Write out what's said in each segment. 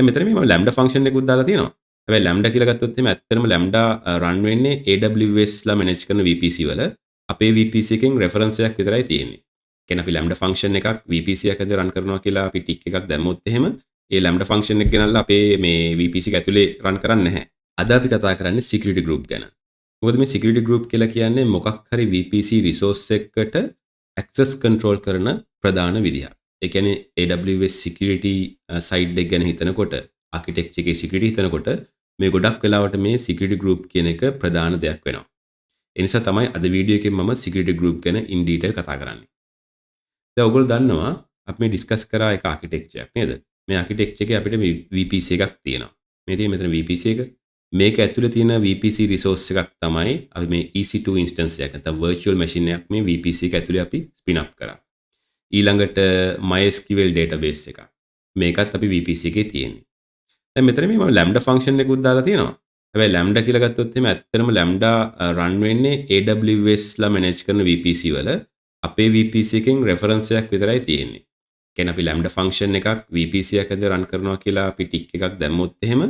දැන් මෙතන මේ මම lambda function එකකුත් දාලා තියෙනවා. හැබැයි lambda කියලා ගත්තොත් එහෙම ඇත්තටම lambda run වෙන්නේ AWS ලා manage කරන VPC වල. අපේ VPC එකෙන් reference එකක් විතරයි තියෙන්නේ. කියන්නේ අපි lambda function එකක් VPC එකක රන් කරනවා කියලා අපි tick එකක් දැම්මොත් එහෙම ඒ lambda function එක ගෙනල්ලා අපේ මේ VPC එක ඇතුලේ run කරන්නේ නැහැ. අද අපි කතා කරන්නේ security group ගැන. මොකද මේ security group කියලා කියන්නේ මොකක් හරි VPC resource එකකට access control කරන ප්‍රධාන විදිහක්. ඒ කියන්නේ AWS security side එක ගැන හිතනකොට architecture එකේ security හිතනකොට මේ ගොඩක් වෙලාවට මේ security group කියන එක ප්‍රධාන දෙයක් වෙනවා. ඒ නිසා තමයි අද වීඩියෝ එකෙන් මම security group ගැන in detail කතා කරන්නේ. දැන් ඔයගොල්ලෝ දන්නවා අපි මේ ඩිස්කස් කරා එක ආකිටෙක්චර් එකක් නේද? මේ ආකිටෙක්චර් එකේ අපිට VPC එකක් තියෙනවා. මේ තියෙන මෙතන VPC එක. මේක ඇතුලේ තියෙන VPC resource එකක් තමයි අපි මේ EC2 instance එකක් නැත්නම් virtual machine එකක් මේ VPC එක ඇතුලේ අපි spin up කරා. ඊළඟට MySQL database එකක්. මේකත් අපි VPC එකේ තියෙන්නේ. දැන් මෙතන මේ මම lambda function එකකුත් දාලා තියෙනවා. හැබැයි lambda කියලා ගත්තොත් එහෙම ඇත්තටම lambda run වෙන්නේ AWS ලා manage කරන VPC වල. අපේ VPC එකෙන් reference එකක් විතරයි තියෙන්නේ. කියන්නේ අපි lambda function එකක් VPC එකකද run කරනවා කියලා අපි tick එකක් දැම්මොත් එහෙම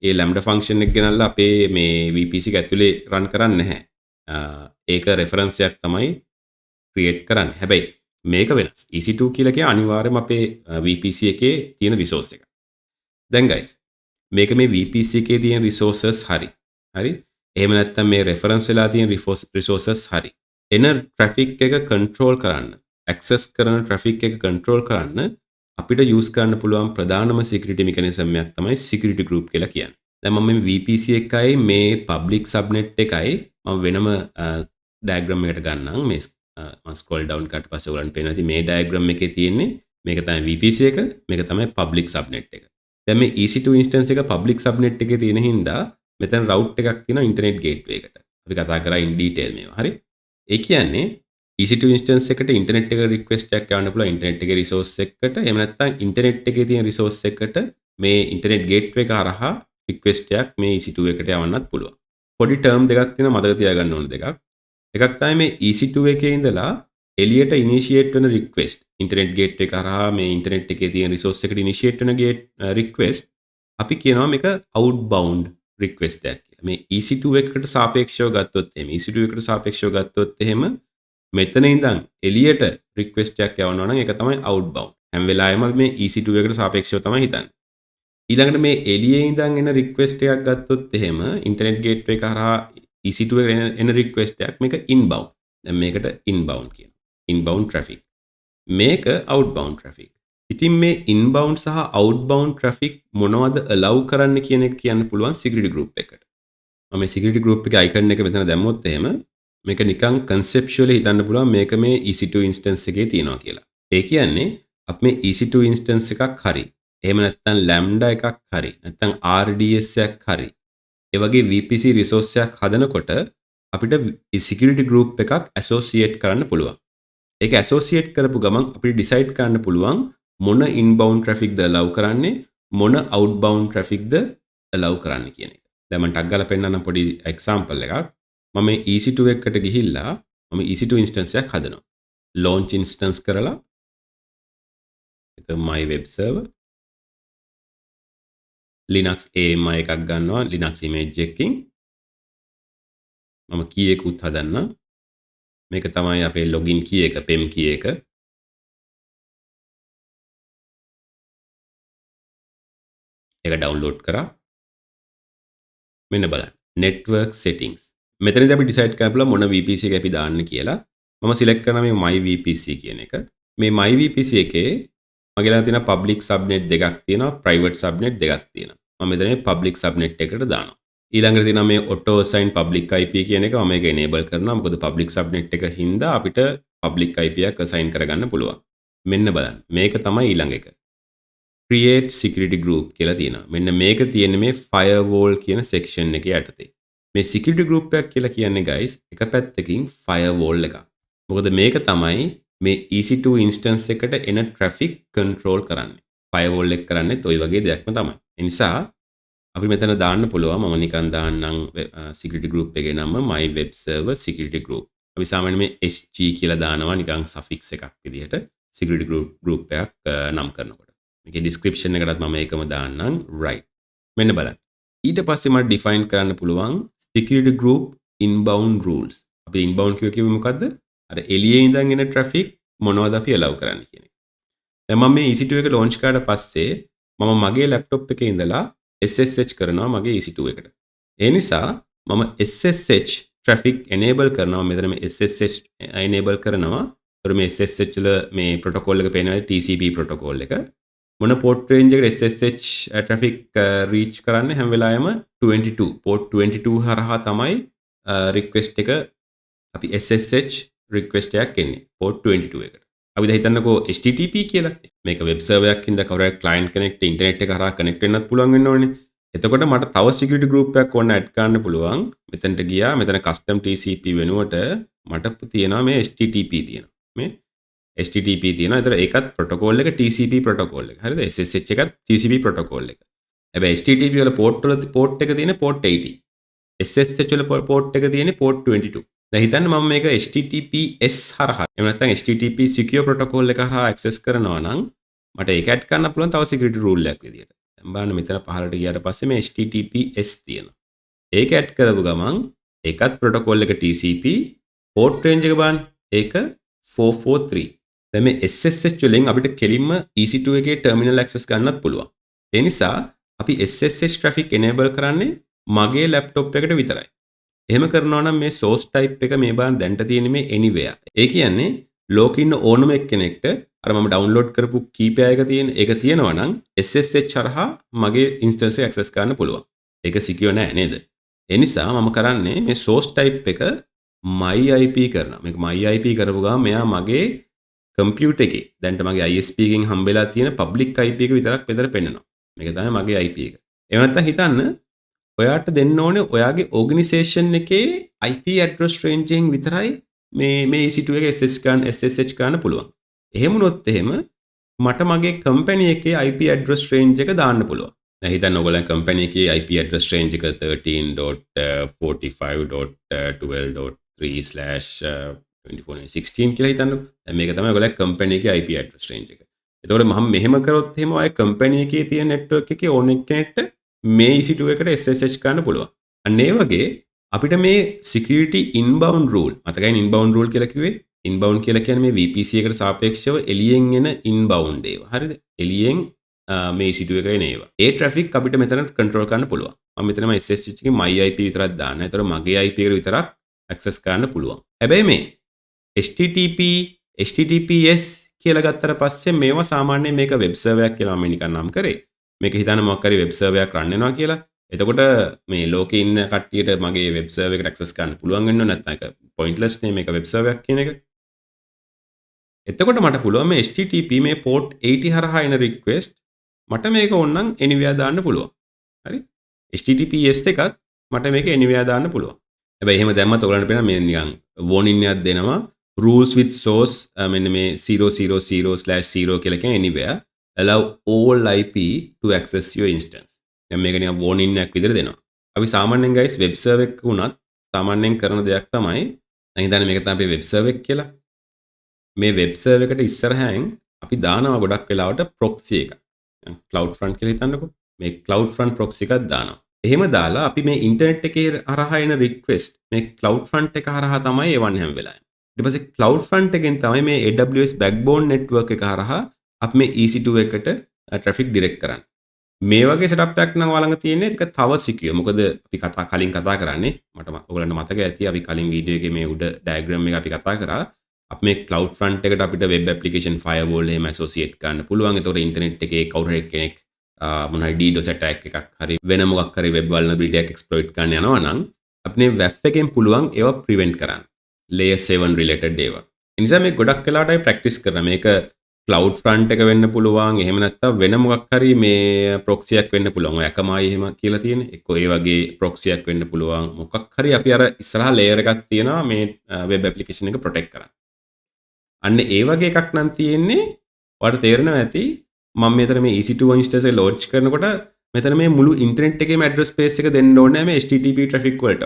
ඒ lambda function එක ගෙනල්ලා අපේ මේ VPC එක ඇතුලේ run කරන්නේ නැහැ. ඒක reference එකක් තමයි create කරන්නේ. හැබැයි මේක වෙනස්. EC2 කියලා කියන්නේ අනිවාර්යයෙන්ම අපේ VPC එකේ තියෙන resource එක. දැන් guys මේක මේ VPC එකේ තියෙන resources හරි. හරි? එහෙම නැත්නම් මේ reference වෙලා තියෙන resources හරි. එන traffic එක control කරන්න, access කරන traffic එක control කරන්න අපිට use කරන්න පුළුවන් ප්‍රධානම security mechanism එකක් තමයි security group කියලා කියන්නේ. දැන් මම මේ VPC එකයි මේ public subnet එකයි මම වෙනම diagram එකකට ගන්නම්. මේ මම scroll down කරලා පස්සේ ඔයගලන්ට පේනවා ඉතින් මේ diagram එකේ තියෙන්නේ මේක තමයි VPC එක, මේක තමයි public subnet එක. දැන් මේ EC2 instance එක public subnet එකේ තියෙන හින්දා මෙතන route එකක් තියෙනවා internet gateway එකට. අපි කතා කරා in detail මේවා. හරි? ඒ කියන්නේ EC2 instance එකට internet එක request එකක් යවන්න පුළුවන් internet එකේ resource එකකට. එහෙම නැත්නම් internet එකේ තියෙන resource එකකට මේ internet gateway එක හරහා request එකක් මේ EC2 එකට යවන්නත් පුළුවන්. පොඩි term දෙකක් තියෙනවා මතක තියාගන්න ඕන දෙකක්. එකක් තමයි මේ EC2 එකේ ඉඳලා එළියට initiate වෙන request. internet gateway එක හරහා මේ internet එකේ තියෙන resource එකට initiate වෙන request අපි කියනවා මේක outbound request එකක් කියලා. මේ EC2 එකට සාපේක්ෂව ගත්තොත් එහෙම EC2 එකට සාපේක්ෂව ගත්තොත් එහෙම මෙතන ඉඳන් එළියට request එකක් යවනවා නම් ඒක තමයි outbound. හැම වෙලාවෙම මේ EC2 එකට සාපේක්ෂව තමයි හිතන්නේ. ඊළඟට මේ එළියේ ඉඳන් එන request එකක් ගත්තොත් එහෙම internet gateway එක හරහා EC2 එකට එන request එකක් මේක inbound. දැන් මේකට inbound කියනවා. inbound traffic. මේක outbound traffic. ඉතින් මේ inbound සහ outbound traffic මොනවද allow කරන්න කියන එක කියන්න පුළුවන් security group එකට. මම security group එකේ icon එක මෙතන දැම්මොත් එහෙම මේක නිකන් conceptually හිතන්න පුළුවන් මේක මේ EC2 instance එකේ තියෙනවා කියලා. ඒ කියන්නේ අපි මේ EC2 instance එකක් හරි එහෙම නැත්නම් lambda එකක් හරි නැත්නම් RDS එකක් හරි ඒ වගේ VPC resource එකක් හදනකොට අපිට security group එකක් associate කරන්න පුළුවන්. ඒක associate කරපු ගමන් අපිට decide කරන්න පුළුවන් මොන inbound traffic ද allow කරන්නේ මොන outbound traffic ද allow කරන්නේ කියන එක. දැන් මම ටක් ගාලා පෙන්නන්න පොඩි example එකක්. මම EC2 එකට ගිහිල්ලා මම EC2 instance එකක් හදනවා. launch instance කරලා ඒක my web server Linux AMI එකක් ගන්නවා Linux image එකකින් මම key එක උත් හදන්නම්. මේක තමයි අපේ login key එක PEM key එක. ඒක download කරා. මෙන්න බලන්න network settings. මෙතනදී අපි decide කරන්න පුළුවන් මොන VPC එක අපි දාන්න කියලා. මම select කරනවා මේ my VPC කියන එක. මේ my VPC එකේ මගේ ළඟ තියෙන public subnet දෙකක් තියෙනවා private subnet දෙකක් තියෙනවා. මම මෙතන public subnet එකට දානවා. ඊළඟට තියෙනවා මේ auto assign public IP කියන එක මම මේක enable කරනවා. මොකද public subnet එක හින්දා අපිට public IP එකක් assign කරගන්න පුළුවන්. මෙන්න බලන්න. මේක තමයි ඊළඟ එක. create security group කියලා තියෙනවා. මෙන්න මේක තියෙන්නේ මේ firewall කියන section එකේ යටතේ. මේ security group එකක් කියලා කියන්නේ guys එක පැත්තකින් firewall එකක්. මොකද මේක තමයි මේ EC2 instance එකට එන traffic control කරන්නේ. firewall එක කරන්නේත් ওই වගේ දෙයක්ම තමයි. ඒ නිසා අපි මෙතන දාන්න පුළුවන් මම නිකන් දාන්නම් security group එකේ නම my web server security group. අපි සාමාන්‍යයෙන් මේ SG කියලා දානවා නිකන් suffix එකක් විදිහට security group එකක් නම් කරනකොට. මේකේ description එකටත් මම ඒකම දාන්නම් right මෙන්න බලන්න ඊට පස්සේ මට define කරන්න පුළුවන් security group inbound rules අපි inbound කිව්වේ මොකද්ද අර එළියේ ඉඳන් එන traffic මොනවද අපි allow කරන්න කියන එක දැන් මම මේ EC2 එක launch කරාට පස්සේ මම මගේ laptop එකේ ඉඳලා SSH කරනවා මගේ EC2 එකට ඒ නිසා මම SSH traffic enable කරනවා මෙතන මේ SSH enable කරනවා ඒතර මේ SSH වල මේ protocol එක පේනවා TCP protocol එක මොන port range එකට SSH traffic reach කරන්නේ හැම වෙලාවෙම 22 port 22 හරහා තමයි request එක අපි SSH request එකක් එන්නේ port 22 එකට අපි දැන් හිතන්නකෝ HTTP කියලා මේක web server එකක් ඉඳලා කවුරු හරි client කෙනෙක්ට internet එක හරහා connect වෙන්නත් පුළුවන් වෙන්න ඕනේ එතකොට මට තව security group එකක් ඕන add කරන්න පුළුවන් මෙතනට ගියා මෙතන custom TCP වෙනුවට මට තියෙනවා මේ HTTP තියෙනවා මේ HTTP තියෙනවා. ඒතර ඒකත් protocol එක TCP protocol එක. හරිද? SSH එකත් TCP protocol එක. හැබැයි HTTP වල port එක තියෙන port 80. SSH වල port එක තියෙන port 22. දැන් හිතන්න මම මේක HTTPS හරහා එහෙම නැත්නම් HTTP secure protocol එක හරහා access කරනවා නම් මට ඒක add කරන්න පුළුවන් තව security rule එකක් විදියට. දැන් බලන්න මෙතන පහළට ගියාට පස්සේ මේ HTTPS තියෙනවා. ඒක add කරපු ගමන් ඒකත් protocol එක TCP port range එක බලන්න. ඒක 443. දැන් මේ SSH වලින් අපිට කෙලින්ම EC2 එකේ terminal access ගන්නත් පුළුවන්. ඒ නිසා අපි SSH traffic enable කරන්නේ මගේ laptop එකට විතරයි. එහෙම කරනවා නම් මේ source type එක මේ බලන්න දැන්ට තියෙන මේ anywhere. ඒ කියන්නේ ලෝකෙ ඉන්න ඕනම එක්කෙනෙක්ට අර මම download කරපු keypair එක ඒක තියෙනවා නම් SSH හරහා මගේ instance එක access කරන්න පුළුවන්. ඒක secure නෑ නේද? ඒ නිසා මම කරන්නේ මේ source type එක my IP කරනවා. මේක my IP කරපු ගමන් මෙයා මගේ computer එකේ දැන්ට මගේ ISP එකෙන් හම්බෙලා තියෙන public IP එක විතරක් මෙතන පෙන්නනවා. මේක තමයි මගේ IP එක. එහෙම නැත්නම් හිතන්න ඔයාට දෙන්න ඕනේ ඔයාගේ organization එකේ IP address range එකෙන් විතරයි මේ EC2 එක SSH ගන්න පුළුවන්. එහෙම වුණොත් එහෙම මට මගේ company එකේ IP address range එක දාන්න පුළුවන්. දැන් හිතන්න ඔයගොල්ලන් company එකේ IP address range එක 13.45.12.3/24/16 කියලා හිතන්නකෝ. දැන් මේක තමයි ඔයගොල්ලන් company එකේ IP address range එක. එතකොට මම මෙහෙම කරොත් එහෙම ඔය company එකේ තියෙන network එකේ ඕන කෙනෙක්ට මේ EC2 එකට SSH ගන්න පුළුවන්. අන්න ඒ වගේ අපිට මේ security inbound rule මතකයි inbound rule කියලා කිව්වේ inbound කියලා කියන්නේ මේ VPC එකට සාපේක්ෂව එළියෙන් එන inbound ඒවා. හරිද? එළියෙන් මේ EC2 එකට එන ඒවා. ඒ traffic අපිට මෙතන control කරන්න පුළුවන්. මම මෙතනම SSH එකේ my IP විතරක් දාන්න. ඒතර මගේ IP එකට විතරක් access කරන්න පුළුවන්. හැබැයි මේ HTTP HTTPS කියලා ගත්තට පස්සේ මේවා සාමාන්‍යයෙන් මේක වෙබ් සර්වර් එකක් කියලා මම නිකන් නම් කරේ. මේක හිතන්න මොකක් හරි වෙබ් සර්වර් එකක් රන් වෙනවා කියලා. එතකොට මේ ලෝකේ ඉන්න කට්ටියට මගේ වෙබ් සර්වර් එකට ඇක්සස් කරන්න පුළුවන් වෙන්න නැත්නම් ඒක පොයින්ට්ලස් නේ මේක වෙබ් සර්වර් එකක් කියන එක. එතකොට මට පුළුවන් මේ HTTP මේ port 80 හරහා එන request මට මේක ඕනනම් anywhere දාන්න පුළුවන්. හරි? HTTPS එකත් මට මේක anywhere දාන්න පුළුවන්. හැබැයි එහෙම දැම්මත් ඔයගලන්ට පේනවා මේ නිකන් warning එකක් දෙනවා rules with source මෙන්න මේ 000/0 කියලා කියන anywhere allow all IP to access your instance. දැන් මේක නිකන් warning එකක් විදිහට දෙනවා. අපි සාමාන්‍යයෙන් guys web server එකක වුණත් සාමාන්‍යයෙන් කරන දෙයක් තමයි දැන් හිතන්න මේක තමයි අපේ web server එක කියලා. මේ web server එකට ඉස්සරහින් අපි දානවා ගොඩක් වෙලාවට proxy එකක්. CloudFront කියලා හිතන්නකෝ. මේ CloudFront proxy එකක් දානවා. එහෙම දාලා අපි මේ ඉන්ටර්නෙට් එකේ හරහා එන request මේ CloudFront එක හරහා තමයි එවන්නේ හැම වෙලාවෙම. ඊට පස්සේ CloudFront එකෙන් තමයි මේ AWS backbone network එක හරහා අපි මේ EC2 එකට traffic direct කරන්නේ. මේ වගේ setup එකක් නම් ඔයාලඟ තියෙන්නේ ඒක තව secure. මොකද අපි කලින් කතා කරන්නේ මට ඔයගලන්ට මතක ඇති අපි කලින් වීඩියෝ එකේ මේ උඩ diagram එක අපි කතා කරා. අපි මේ CloudFront එකට අපිට web application firewall එහෙම associate කරන්න පුළුවන්. ඒතකොට ඉන්ටර්නෙට් එකේ කවුරු හරි කෙනෙක් මොන හරි DDoS attack එකක් හරි වෙන මොකක් හරි web vulnerability එකක් exploit කරන්න යනවා නම් අපේ WAF එකෙන් පුළුවන් ඒවා prevent කරන්න. layer 7 related ඒවා. ඒ නිසා මේ ගොඩක් වෙලාවට අපි practice කරනවා. මේක CloudFront එක වෙන්න පුළුවන්. එහෙම නැත්නම් වෙන මොකක් හරි මේ proxy එකක් වෙන්න පුළුවන්. ඔය අකමයි එහෙම කියලා තියෙන්නේ. එක්කෝ ඒ වගේ proxy එකක් වෙන්න පුළුවන්. මොකක් හරි අපි අර ඉස්සරහා layer එකක් තියෙනවා මේ web application එක protect කරන්න. අන්න ඒ වගේ එකක් නම් තියෙන්නේ ඔයාලට තේරෙනවා ඇති මම මෙතන මේ EC2 instance එක launch කරනකොට මෙතන මේ මුළු ඉන්ටර්නෙට් එකේම address space එක දෙන්න ඕනේ මේ HTTP traffic වලට.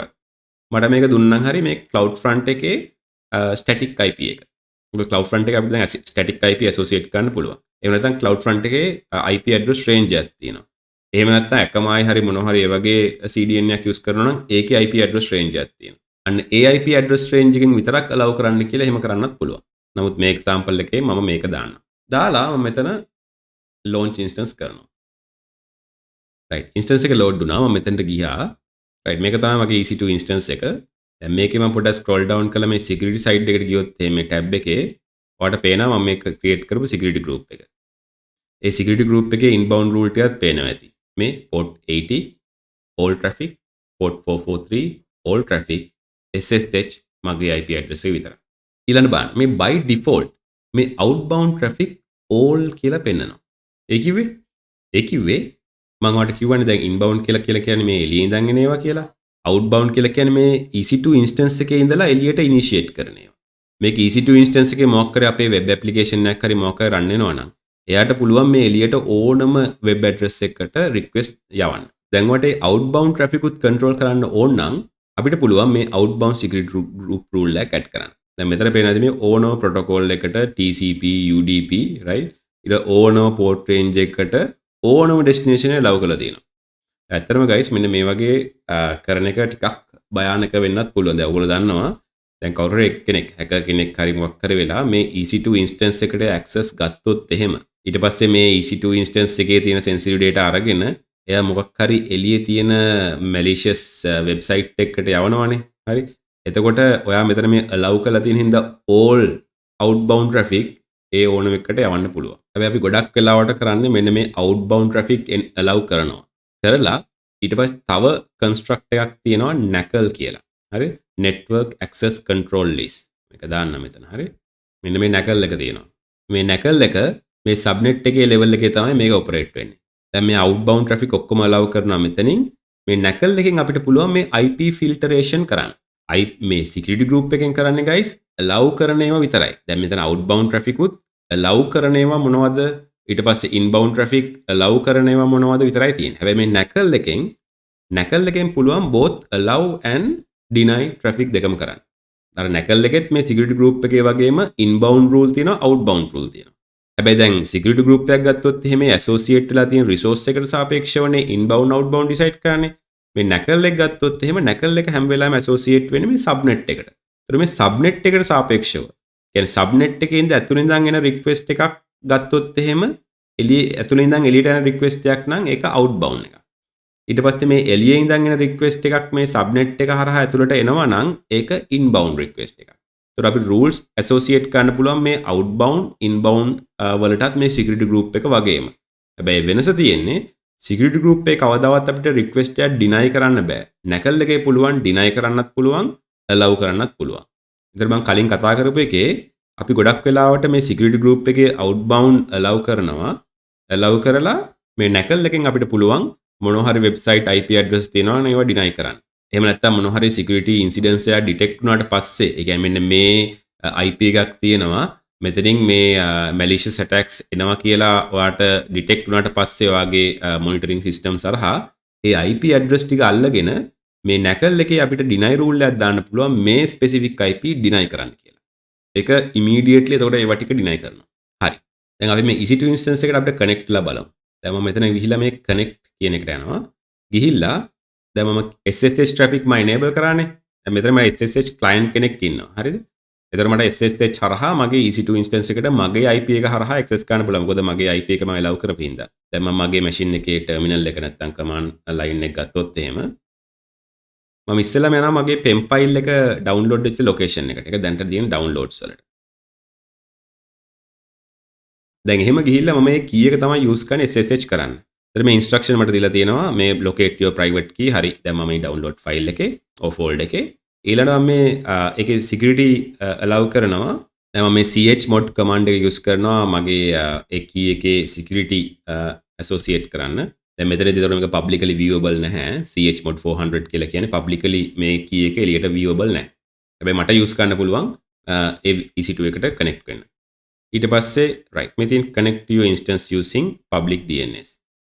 මට මේක දුන්නම් හරි මේ CloudFront එකේ static IP එක. මොකද CloudFront එක අපිට දැන් static IP associate කරන්න පුළුවන්. එහෙම නැත්නම් cloud front එකේ IP address range එකක් තියෙනවා. එහෙම නැත්නම් එකමයි හරි මොනවා හරි ඒ වගේ CDN එකක් use කරනවා නම් ඒකේ IP address range එකක් තියෙනවා. අන්න ඒ IP address range එකෙන් විතරක් allow කරන්න කියලා එහෙම කරන්නත් පුළුවන්. නමුත් මේ example එකේ මම මේක දාන්නම්. දාලා මම මෙතන launch instance කරනවා. right instance එක load වුණා. මම මෙතනට ගියා. right මේක තමයි මගේ EC2 instance එක. දැන් මේකේ මම පොඩ්ඩක් scroll down කළා මේ security side එකට ගියොත් මේ tab එකේ ඔයාලට පේනවා මම මේක create කරපු security group එක. ඒ security group එකේ inbound rule ටිකත් පේනවා ඇති. මේ port 80 all traffic port 443 all traffic SSH මගේ IP address එක විතරයි. ඊළඟ බලන්න මේ by default මේ outbound traffic all කියලා පෙන්නනවා. ඒ කිව්වේ මම ඔයාලට කිව්වනේ දැන් inbound කියලා කියන්නේ මේ එළියේ ඉඳන් එන ඒවා කියලා. outbound කියලා කියන්නේ මේ EC2 instance එකේ ඉඳලා එළියට initiate කරන ඒවා. මේක EC2 instance එකේ මොකක් කරේ අපේ web application එකක් හරි මොකක් හරි run වෙනවා නම් එයාට පුළුවන් මේ එළියට ඕනම web address එකකට request යවන්න. දැන් ඔයාලට outbound traffic උත් control කරන්න ඕන නම් අපිට පුළුවන් මේ outbound security group rule එක add කරන්න. දැන් මෙතන පේනවාද මේ ඕනම protocol එකට TCP UDP right ඊට ඕනම port range එකකට ඕනම destination එක allow කරලා තියෙනවා. ඇත්තටම guys මෙන්න මේ වගේ කරන එක ටිකක් භයානක වෙන්නත් පුළුවන්. දැන් ඔයගොල්ලෝ දන්නවා දැන් කවුරු හරි එක්කෙනෙක් hacker කෙනෙක් හරි මොකක් හරි වෙලා මේ EC2 instance එකට access ගත්තොත් එහෙම ඊට පස්සේ මේ EC2 instance එකේ තියෙන sensitive data අරගෙන එයා මොකක් හරි එළියේ තියෙන malicious website එකකට යවනවනේ. හරි. එතකොට ඔයා මෙතන මේ allow කරලා තියෙන හින්දා all outbound traffic ඒ ඕනම එකකට යවන්න පුළුවන්. හැබැයි අපි ගොඩක් වෙලාවට කරන්නේ මෙන්න මේ outbound traffic allow කරනවා. කරලා ඊට පස්සේ තව construct එකක් තියෙනවා NACL කියලා. හරි. network access control list. මේක දාන්න මෙතන. හරි. මෙන්න මේ NACL එක තියෙනවා. මේ NACL එක මේ subnet එකේ level එකේ තමයි මේක operate වෙන්නේ. දැන් මේ outbound traffic ඔක්කොම allow කරනවා මෙතනින්. මේ NACL එකෙන් අපිට පුළුවන් මේ IP filtration කරන්න. මේ security group එකෙන් කරන්නේ guys allow කරන ඒවා විතරයි. දැන් මෙතන outbound traffic උත් allow කරන ඒවා මොනවද? ඊට පස්සේ inbound traffic allow කරන ඒවා මොනවද විතරයි තියෙන්නේ. හැබැයි මේ NACL එකෙන් පුළුවන් both allow and deny traffic දෙකම කරන්න. අර NACL එකෙත් මේ security group එකේ වගේම inbound rule තියෙනවා outbound rule තියෙනවා. හැබැයි දැන් security group එකක් ගත්තොත් එහෙම associate වෙලා තියෙන resource එකට සාපේක්ෂවනේ inbound outbound decide කරන්නේ. මේ NACL එක ගත්තොත් එහෙම NACL එක හැම වෙලාවෙම associate වෙන්නේ මේ subnet එකට. ඒතර මේ subnet එකට සාපේක්ෂව කියන්නේ subnet එකේ ඉඳන් ඇතුළේ ඉඳන් එන request එකක් ගත්තොත් එහෙම එළියේ ඇතුළේ ඉඳන් එළියට යන request එකක් නම් ඒක outbound එකක්. ඊට පස්සේ මේ එළියේ ඉඳන් එන request එකක් මේ subnet එක හරහා ඇතුළට එනවා නම් ඒක inbound request එකක්. ඒතර අපි rules associate කරන්න පුළුවන් මේ outbound inbound වලටත් මේ security group එක වගේම. හැබැයි වෙනස තියෙන්නේ security group එක කවදාවත් අපිට request එකක් deny කරන්න බෑ. NACL එකේ පුළුවන් deny කරන්නත් පුළුවන් allow කරන්නත් පුළුවන්. ඉතින් මම කලින් කතා කරපු එකේ අපි ගොඩක් වෙලාවට මේ security group එකේ outbound allow කරනවා. allow කරලා මේ NACL එකෙන් අපිට පුළුවන් මොනවා හරි website IP address තියෙනවා නම් ඒවා deny කරන්න. එහෙම නැත්නම් මොනවා හරි security incidents එක detect වුණාට පස්සේ ඒ කියන්නේ මෙන්න මේ IP එකක් තියෙනවා මෙතනින් මේ malicious attacks එනවා කියලා ඔයාට detect වුණාට පස්සේ ඔයාගේ monitoring system සරහා ඒ IP address ටික අල්ලගෙන මේ NACL එකේ අපිට deny rule එකක් දාන්න පුළුවන් මේ specific IP deny කරන්න කියලා. ඒක immediately එතකොට ඒවා ටික deny කරනවා. හරි. දැන් අපි මේ EC2 instance එකට අපිට connect ලා බලමු. දැන් මම මෙතන ගිහිල්ලා මේ connect කියන එකට යනවා. ගිහිල්ලා දැන් මම SSH traffic මම enable කරානේ. දැන් මෙතන මම SSH client කෙනෙක් ඉන්නවා. හරිද? එතකොට මට SSH හරහා මගේ EC2 instance එකට මගේ IP එක හරහා access කරන්න පුළුවන්. මොකද මගේ IP එක මම allow කරපු හින්දා. දැන් මම මගේ machine එකේ terminal එක නැත්තම් command line එක ගත්තොත් එහෙම මම ඉස්සෙල්ලාම යනවා මගේ PEM file එක download වෙච්ච location එකට. ඒක දැන්ට තියෙන downloads වලට. දැන් එහෙම ගිහිල්ලා මම මේ key එක තමයි use කරන්නේ SSH කරන්න. එතන මේ instruction මට දීලා තියෙනවා මේ locate your private key. හරි. දැන් මම මේ download file එකේ or folder එකේ ඊළඟට මම මේ ඒකේ security allow කරනවා. දැන් මම මේ chmod command එක use කරනවා මගේ ඒ key එකේ security associate කරන්න. දැන් මෙතනදී ඒතකොට මේක publicly viewable නැහැ. chmod 400 කියලා කියන්නේ publicly මේ key එක එළියට viewable නැහැ. හැබැයි මට use කරන්න පුළුවන් ඒ EC2 එකට connect වෙන්න. ඊට පස්සේ right මේ තියෙන connect to your instance using public DNS.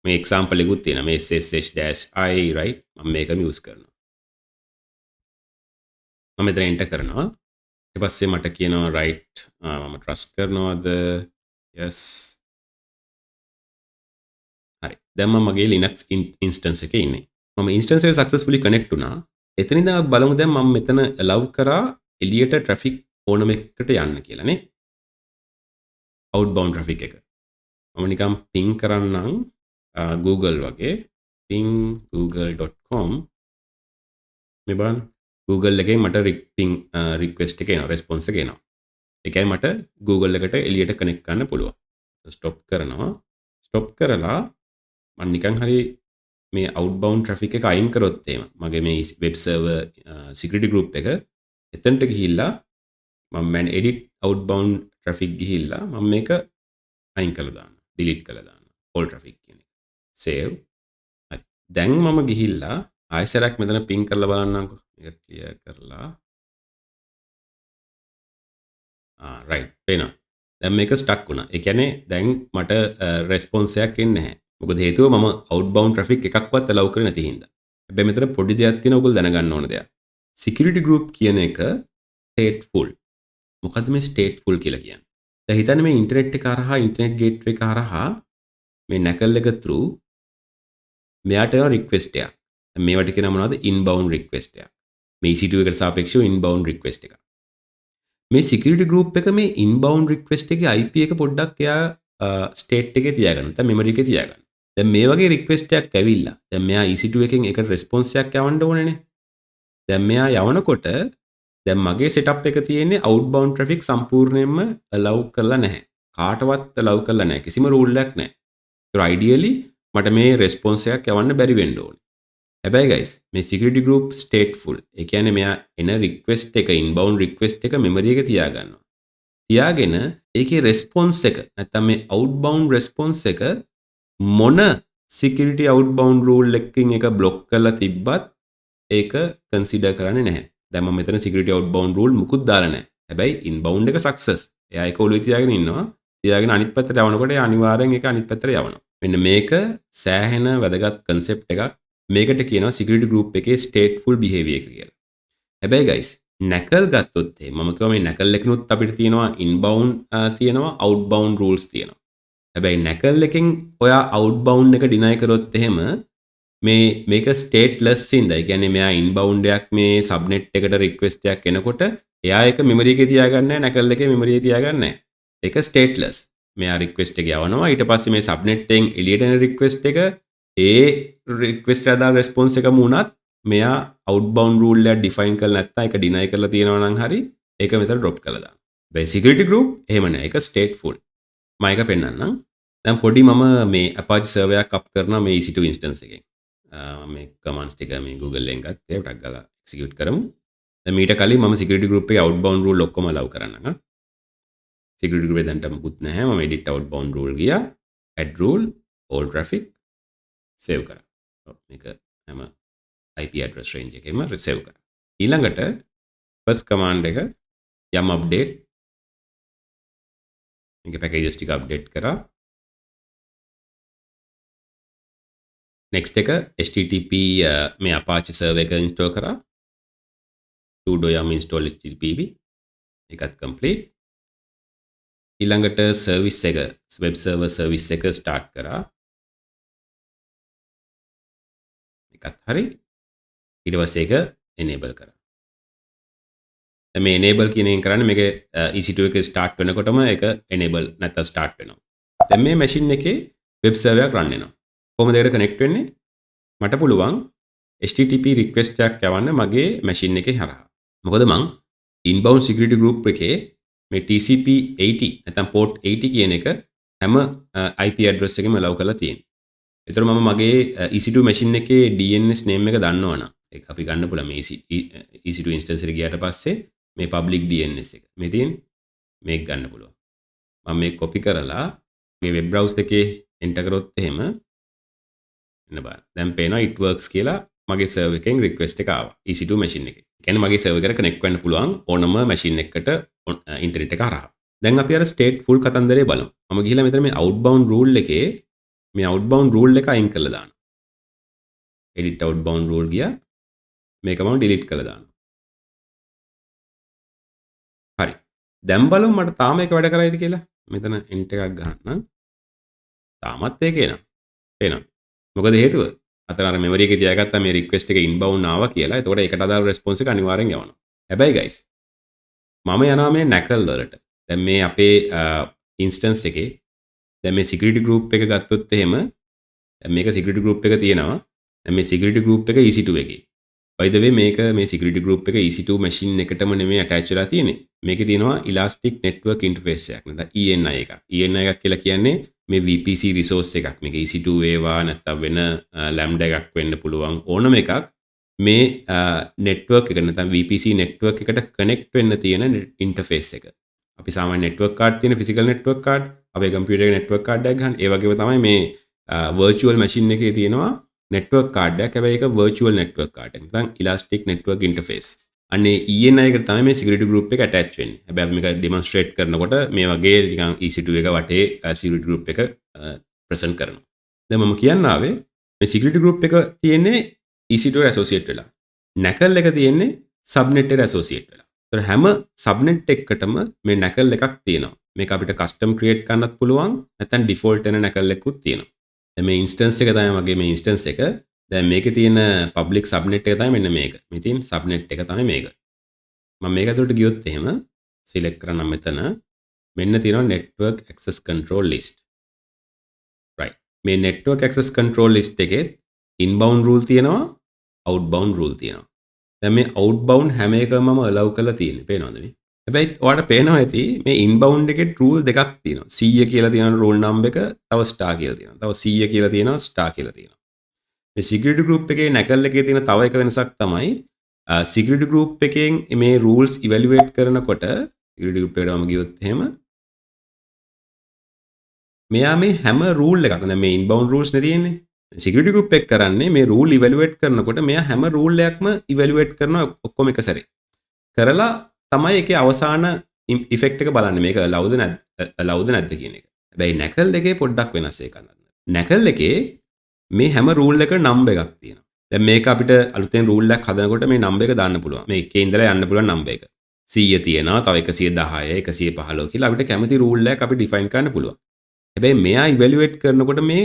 මේ example එකකුත් තියෙනවා. මේ ssh-i right මම මේකම use කරනවා. මම මෙතන enter කරනවා. ඊට පස්සේ මට කියනවා right මම trust කරනවද? yes දැන් මම මගේ Linux instance එකේ ඉන්නේ. මම instance එක successfully connect වුණා. එතනින් දැන් බලමු දැන් මම මෙතන allow කරා එළියට traffic ඕනම එකකට යන්න කියලා නේ. outbound traffic එක. මම නිකන් ping කරන්නම් Google වගේ ping google.com මේ බලන්න Google එකෙන් මට ping request එක එනවා response එක එනවා. ඒ කියන්නේ මට Google එකට එළියට connect කරන්න පුළුවන්. stop කරනවා. stop කරලා මම නිකන් හරි මේ outbound traffic එක අයින් කරොත් එහෙම මගේ මේ web server security group එක එතනට ගිහිල්ලා මම edit outbound traffic ගිහිල්ලා මම මේක අයින් කරලා දානවා. delete කරලා දානවා. all traffic කියන එක. save. හරි. දැන් මම ගිහිල්ලා ආයෙසරක් මෙතන ping කරලා බලන්නම්කෝ. මේක clear කරලා right පේනවා. දැන් මේක stuck වුණා. ඒ කියන්නේ දැන් මට response එකක් එන්නේ නැහැ. මොකද හේතුව මම outbound traffic එකක්වත් allow කරේ නැති හින්දා. හැබැයි මෙතන පොඩි දෙයක් තියෙනවා ඔයගොල්ලෝ දැනගන්න ඕන දෙයක්. security group කියන එක stateful. මොකද්ද මේ stateful කියලා කියන්නේ? දැන් හිතන්න මේ ඉන්ටර්නෙට් එක හරහා ඉන්ටර්නෙට් ගේට්වේ එක හරහා මේ නැකල් එක through මෙයාට එන රික්වෙස්ට් එකක්. දැන් මේවට කියනවා මොනවද? inbound request එකක්. මේ EC2 එකට සාපේක්ෂව inbound request එකක්. මේ security group එක මේ inbound request එකේ IP එක පොඩ්ඩක් එයා state එකේ තියාගන්න. නැත්නම් memory එකේ තියාගන්න. දැන් මේ වගේ රික්වෙස්ට් එකක් ඇවිල්ලා දැන් මෙයා EC2 එකෙන් එකට රෙස්පොන්ස් එකක් යවන්න ඕනේනේ. දැන් මෙයා යවනකොට දැන් මගේ setup එක තියෙන්නේ outbound traffic සම්පූර්ණයෙන්ම allow කරලා නැහැ. කාටවත් allow කරලා නැහැ. කිසිම rule එකක් නැහැ. ඒතර ideally මට මේ රෙස්පොන්ස් එකක් යවන්න බැරි වෙන්න ඕනේ. හැබැයි guys මේ security group stateful. ඒ කියන්නේ මෙයා එන request එක inbound request එක memory එකේ තියාගන්නවා. තියාගෙන ඒකේ response එක නැත්නම් මේ outbound response එක මොන security outbound rule එකකින් එක block කරලා තිබ්බත් ඒක consider කරන්නේ නැහැ. දැන් මම මෙතන security outbound rule මුකුත් දාලා නැහැ. හැබැයි inbound එක success. එයා ඒක ඔළුවේ තියාගෙන ඉන්නවා. තියාගෙන අනිත් පැත්තට යවනකොට එයා අනිවාර්යෙන් ඒක අනිත් පැත්තට යවනවා. මෙන්න මේක සෑහෙන වැදගත් concept එකක්. මේකට කියනවා security group එකේ stateful behavior එක කියලා. හැබැයි guys නැකල් ගත්තොත් මම කියව මේ නැකල් එකනොත් අපිට තියෙනවා inbound තියෙනවා outbound rules තියෙනවා. හැබැයි නැකල් එකෙන් ඔයා outbound එක deny කරොත් එහෙම මේක stateless ඉඳලා ඒ කියන්නේ මෙයා inbound එකක් මේ subnet එකට request එකක් එනකොට එයා ඒක memory එකේ තියාගන්නේ නැහැ නැකල් එකේ memory එකේ තියාගන්නේ නැහැ. ඒක stateless. මෙයා request එක යවනවා ඊට පස්සේ මේ subnet එකෙන් එළියට එන request එක ඒ request එක අදාළ response එකම වුණත් මෙයා outbound rule එක define කරලා නැත්නම් ඒක deny කරලා තියෙනවා නම් හරි ඒක මෙතන drop කරලා දාන්න. මේ security group එහෙම නැහැ. ඒක stateful. මම ඒක පෙන්නන්නම්. දැන් පොඩි මම මේ Apache server එකක් up කරනවා මේ EC2 instance එකෙන්. මේ commands ටික මේ Google එකෙන් ගත්තා. ටක් ගාලා execute කරමු. දැන් මීට කලින් මම security group එකේ outbound rule ඔක්කොම allow කරන්නම්. security group එක දැන්ට මුකුත් නැහැ. මම edit outbound rule ගියා. add rule all traffic save කරා. මේක හැම IP address range එකෙම save කරා. ඊළඟට first command එක yum update මේක packages ටික update කරා. next එක http මේ Apache server එක install කරා. sudo yum install http ඒකත් complete. ඊළඟට service එක web server service එක start කරා. ඒකත් හරි. ඊට පස්සේ ඒක enable කරා. දැන් මේ enable කියන එක කරන්නේ මේක EC2 එක start වෙනකොටම ඒක enable නැත්නම් start වෙනවා. දැන් මේ machine එකේ web server එකක් run වෙනවා. කොහොමද ඒකට connect වෙන්නේ? මට පුළුවන් HTTP request එකක් යවන්න මගේ machine එකේ හරහා. මොකද මං inbound security group එකේ මේ TCP 80 නැත්නම් port 80 කියන එක හැම IP address එකෙම allow කරලා තියෙනවා. ඒතර මම මගේ EC2 machine එකේ DNS name එක දන්නවනම් ඒක අපි ගන්න පුළුවන් මේ EC2 instance එකට ගියාට පස්සේ මේ public DNS එක. මේ තියෙන මේක ගන්න පුළුවන්. මම මේක copy කරලා මේ web browser එකේ enter කරොත් එහෙම එන්න බලන්න. දැන් පේනවා it works කියලා මගේ server එකෙන් request එක ආවා. EC2 machine එකේ. ඒ කියන්නේ මගේ server එකට connect වෙන්න පුළුවන් ඕනම machine එකකට internet එක හරහා. දැන් අපි අර stateful කතන්දරේ බලමු. මම ගිහිල්ලා මෙතන මේ outbound rule එකේ මේ outbound rule එක අයින් කරලා දානවා. edit outbound rule ගියා. මේක මම delete කරලා දානවා. හරි. දැන් බලමු මට තාම ඒක වැඩ කරයිද කියලා. මෙතන enter එකක් ගහන්න. තාමත් ඒක එනවා. එනවා. මොකද හේතුව? අතන අර මෙමරි එකේ තියාගත්තා මේ රික්වෙස්ට් එක ඉන්බවුන්ඩ් ආවා කියලා. එතකොට ඒකට අදාළ රෙස්පොන්ස් එක අනිවාර්යෙන් යවනවා. හැබැයි ගයිස් මම යනවා මේ නැකල් වලට. දැන් මේ අපේ ඉන්ස්ටන්ස් එකේ දැන් මේ සිකියුරිටි ගෲප් එක ගත්තොත් එහෙම දැන් මේක සිකියුරිටි ගෲප් එක තියෙනවා. දැන් මේ සිකියුරිටි ගෲප් එක EC2 එකේ. by the way මේක මේ සිකියුරිටි ගෲප් එක EC2 මැෂින් එකටම නෙමෙයි ඇටච් වෙලා තියෙන්නේ. මේකේ තියෙනවා ඉලාස්ටික් නෙට්වර්ක් ඉන්ටර්ෆේස් එකක්. නැත්නම් ENI එකක්. ENI එකක් කියලා කියන්නේ මේ VPC රිසෝස් එකක්. මේක EC2 වේවා නැත්නම් වෙන lambda එකක් වෙන්න පුළුවන් ඕනම එකක්. මේ නෙට්වර්ක් එක නැත්නම් VPC නෙට්වර්ක් එකට කනෙක්ට් වෙන්න තියෙන ඉන්ටර්ෆේස් එක. අපි සාමාන්‍ය නෙට්වර්ක් කාඩ් තියෙන ෆිසිකල් නෙට්වර්ක් කාඩ් අපේ කම්පියුටර් එකේ නෙට්වර්ක් කාඩ් එකක් ගන්න. ඒ වගේම තමයි මේ virtual machine එකේ තියෙනවා නෙට්වර්ක් කාඩ් එකක්. හැබැයි ඒක virtual network කාඩ් එකක්. නැත්නම් elastic network interface. අන්නේ ENI එකට තමයි මේ security group එක attach වෙන්නේ. හැබැයි අපි මේක demonstrate කරනකොට මේ වගේ නිකන් EC2 එක වටේ security group එක present කරනවා. දැන් මම කියන්න ආවේ මේ security group එක තියෙන්නේ EC2 associate වෙලා. NACL එක තියෙන්නේ subnet එකට associate වෙලා. ඒතර හැම subnet එකකටම මේ NACL එකක් තියෙනවා. මේක අපිට custom create කරන්නත් පුළුවන්. නැත්නම් default වෙන NACL එකකුත් තියෙනවා. දැන් මේ instance එක තමයි මගේ මේ instance එක. දැන් මේකේ තියෙන public subnet එක තමයි මෙන්න මේක. මේ තියෙන subnet එක තමයි මේක. මම මේක ඇතුළට ගියොත් එහෙම select කරනම් මෙතන මෙන්න තියෙනවා network access control list. right. මේ network access control list එකේ inbound rule තියෙනවා, outbound rule තියෙනවා. දැන් මේ outbound හැම එකම මම allow කරලා තියෙන්නේ. පේනවද මේ? හැබැයි ඔයාලට පේනවා ඇති මේ inbound එකේ rule දෙකක් තියෙනවා. 100 කියලා තියෙන rule number එක, තව star කියලා තියෙනවා. තව 100 කියලා තියෙනවා, star කියලා තියෙනවා. මේ security group එකේ NACL එකේ තියෙන තව එක වෙනසක් තමයි security group එකෙන් මේ rules evaluate කරනකොට security group එකට මම ගියොත් එහෙම මෙයා මේ හැම rule එකක් දැන් මේ inbound rules නේ තියෙන්නේ. security group එක කරන්නේ මේ rule evaluate කරනකොට මෙයා හැම rule එකක්ම evaluate කරනවා ඔක්කොම එක සැරේ. කරලා තමයි ඒකේ අවසාන effect එක බලන්නේ මේක allowed නැද්ද කියන එක. හැබැයි NACL එකේ පොඩ්ඩක් වෙනස් එකක්. NACL එකේ මේ හැම රූල් එක නම්බර් එකක් තියෙනවා. දැන් මේක අපිට අලුතෙන් රූල් එකක් හදනකොට මේ නම්බර් එක දාන්න පුළුවන්. මේ එකේ ඉඳලා යන්න පුළුවන් නම්බර් එක. 100 තියෙනවා, තව 110, 115 කියලා අපිට කැමති රූල් එකක් අපි ඩිෆයින් කරන්න පුළුවන්. හැබැයි මෙයා ඉවැලුවේට් කරනකොට මේ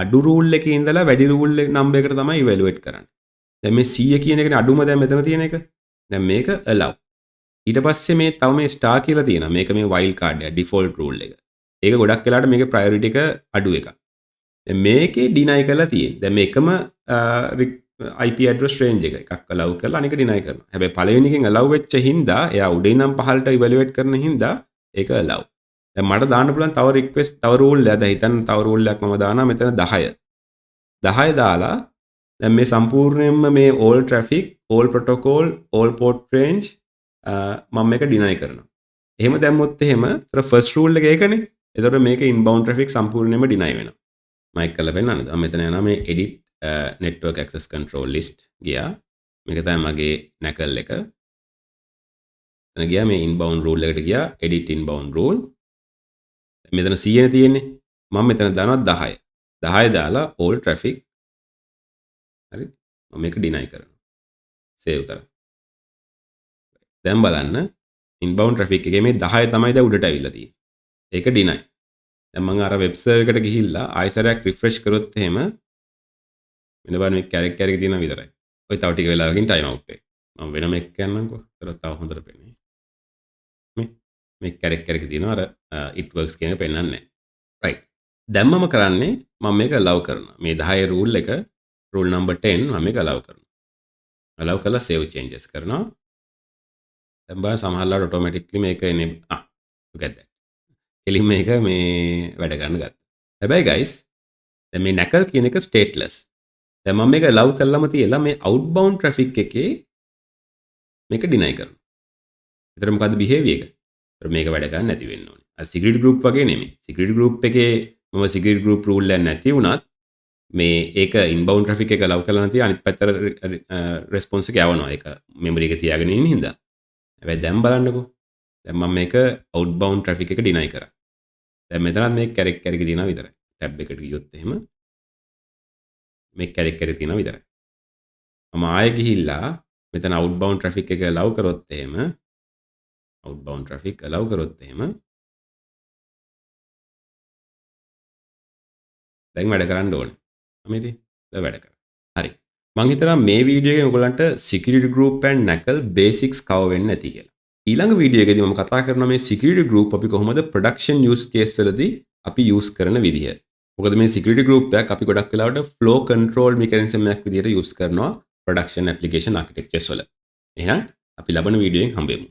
අඩු රූල් එකේ ඉඳලා වැඩි රූල් නම්බර් එකට තමයි ඉවැලුවේට් කරන්නේ. දැන් මේ 100 කියන එකනේ අඩුම දැන් මෙතන තියෙන එක. දැන් මේක allow. ඊට පස්සේ මේ තව මේ star කියලා තියෙනවා. මේක මේ wild card එක, default rule එක. ඒක ගොඩක් වෙලාවට මේකේ priority එක අඩු එකක්. මේකේ deny කරලා තියෙන්නේ. දැන් මේකම IP address range එකක් allow කරලා අනික deny කරනවා. හැබැයි පළවෙනි එකෙන් allow වෙච්ච හින්දා එයා උඩින් ඉඳන් පහළට evaluate කරන හින්දා ඒක allow. දැන් මට දාන්න පුළුවන් තව request තව rule එකක්. දැන් හිතන්න තව rule එකක් මම දානවා මෙතන 10. 10 දාලා දැන් මේ සම්පූර්ණයෙන්ම මේ all traffic, all protocol, all port range මම මේක deny කරනවා. එහෙම දැම්මොත් එහෙම first rule එක ඒකනේ. එතකොට මේක inbound traffic සම්පූර්ණයෙන්ම deny වෙනවා. මයික් කරලා පෙන්නන්නද? මම මෙතන යනවා මේ edit network access control list ගියා. මේක තමයි මගේ NACL එක. එතන ගියා මේ inbound rule එකට ගියා edit inbound rule. මෙතන 100 නේ තියෙන්නේ. මම මෙතන දානවා 10. 10 දාලා all traffic. හරි. මම මේක deny කරනවා. save කරා. දැන් බලන්න inbound traffic එකේ මේ 10 තමයි දැන් උඩට ඇවිල්ලා තියෙන්නේ. ඒක deny. දැන් මම අර වෙබ් සර්වර් එකට ගිහිල්ලා ආයෙසරයක් රිෆ්‍රෙෂ් කරොත් එහෙම මෙන්න බලන්න මේ කැරක් තියෙනවා විතරයි. ඔය තව ටික වෙලාවකින් ටයිම් අවුට් වෙයි. මම වෙනම එක යන්නම්කෝ. ඒතර තව හොඳට පෙන්නේ. මේ කැරක් තියෙනවා අර it works කියන එක පෙන්නන්නේ නැහැ. right. දැන් මම කරන්නේ මම මේක allow කරනවා. මේ 10 rule එක rule number 10 මම මේක allow කරනවා. allow කරලා save changes කරනවා. දැන් බලන්න සමහරවිට automatically මේක එනේ look at that. එලින් මේක මේ වැඩ ගන්න ගත්තා. හැබැයි guys දැන් මේ NACL කියන එක stateless. දැන් මම මේක allow කළාම තියලා මේ outbound traffic එකේ මේක deny කරනවා. ඒතර මොකද්ද behavior එක? ඒතර මේක වැඩ ගන්න නැති වෙන්න ඕනේ. අර security group වගේ නෙමෙයි. security group එකේ මම security group rule එක නැති වුණත් මේ ඒක inbound traffic එක allow කරලා නැති අනිත් පැත්තට response එක යවනවා. ඒක memory එක තියාගෙන ඉන්න හින්දා. හැබැයි දැන් බලන්නකෝ. දැන් මම මේක outbound traffic එක deny කරා. දැන් මෙතනත් මේ කැරක් තියෙනවා විතරයි. tab එකට ගියොත් එහෙම මේ කැරක් තියෙනවා විතරයි. මම ආයෙ ගිහිල්ලා මෙතන outbound traffic එක allow කරොත් එහෙම outbound traffic allow කරොත් එහෙම දැන් වැඩ කරන්න ඕනේ. මේ ඉතින් වැඩ කරන්නේ. හරි. මං හිතනවා මේ වීඩියෝ එකෙන් ඔයගලන්ට security group and knuckle basics cover වෙන්නේ නැති කියලා. ඊළඟ වීඩියෝ එකේදී මම කතා කරනවා මේ security group අපි කොහොමද production use case වලදී අපි use කරන විදිහ. මොකද මේ security group එකක් අපි ගොඩක් වෙලාවට flow control mechanism එකක් විදිහට use කරනවා production application architectures වල. එහෙනම් අපි ලබන වීඩියෝ එකෙන් හම්බෙමු.